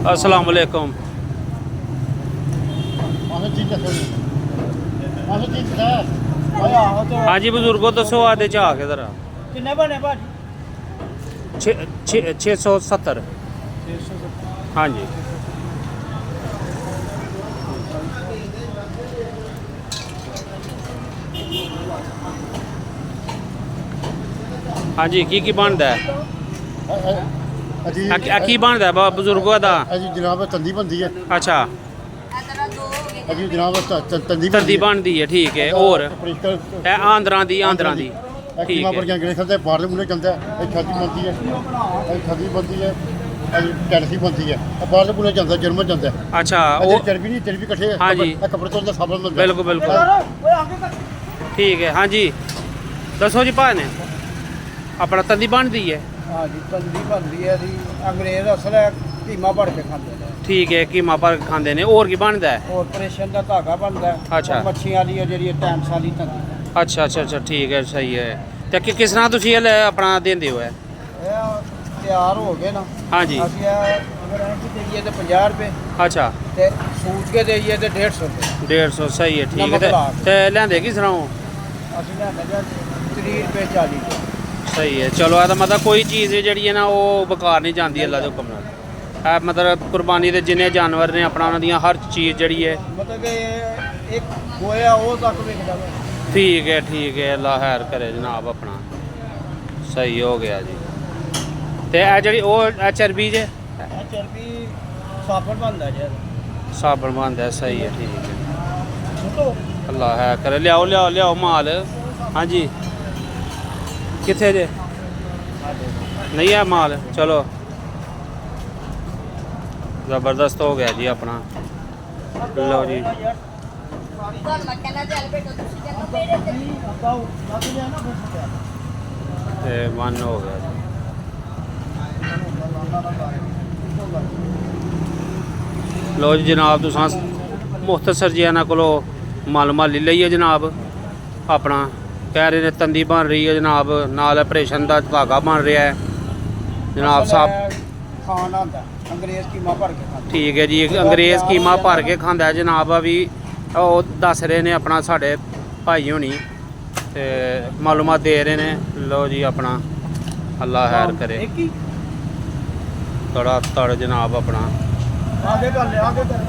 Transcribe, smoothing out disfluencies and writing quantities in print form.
अस्सलाम वालेकुम। हाँ जी बजुर्गो दसो आदे चा के जरा किन्ने बने भाजी 670। हाँ जी हाँ जी की बनता है की बनता है बजुर्गो दा जनाब तंदी बनती है। अच्छा अजी जनाब तंदी बनती है ठीक है और आंदरा दी ठीक है गले खाते बाहर मुझे चलता है छाती बनती है छाती बनती है कैलसी बनती है बाहर मुझे चलता जन्म चलता है। अच्छा चर्बी नहीं चर्बी कट्ठे हाँ जी कपड़े तो साबन बनता है। बिल्कुल बिल्कुल ठीक है। हाँ जी दसो जी भाई ने अपना तंदी बनती है। हाँ जी तंदी बनती है जी अंग्रेज असल है कीमा भर के खाते हैं। ठीक है कीमा भर के खाते हैं और की बनता है और ऑपरेशन का धागा बनता है। अच्छा मच्छी वाली है जी टैंक्स वाली तंदी। अच्छा अच्छा अच्छा ठीक है सही है। तो किस तरह तुम ये अपना देंदे हो तैयार हो गए ना। हाँ जी अगर देइए तो 50 रुपये अच्छा ते सूट के देइए तो 150 रुपये 150 सही है ठीक है। तो लेंदे किस तरह असं लिया 30 रुपये 40 रुपये सही है। चलो तो मतलब कोई चीज़ जी है ना वो बेकार नहीं जाती अल्लाह के हुक्म नाल। मतलब कुर्बानी के जिन्ने जानवर ने अपना उन्होंने हर चीज़ जी है मतलब एक गोया वो तक विकदा ठीक है अल्लाह खैर करे जनाब अपना सही हो गया जी। तो जी चर्बी जे चर्बी साबन बनता जी साबन बनता है सही है ठीक है अल्लाह है करे लियाओ लियाओ लियाओ माल। हाँ जी कितने जे नहीं है माल चलो ज़बरदस्त हो गया जी अपना लो जी मन हो गया जी। लो जी जनाब तुस मुख्तसर जी इन्होंने को मालूमात ले ली है जनाब अपना कह रहे ने तंदी बन रही है जनाब नाल ऑपरेशन का धागा बन रहा है जनाब साहब। खाना अंग्रेज कीमा भर के ठीक है जी अंग्रेज़ कीमा भर के खाता है जनाब अभी वो दस रहे ने अपना साढ़े भाई होनी ते मालूमात दे रहे ने। लो जी अपना अल्लाह खैर करे थोड़ा तड़ जनाब अपना आगे कर ले आगे कर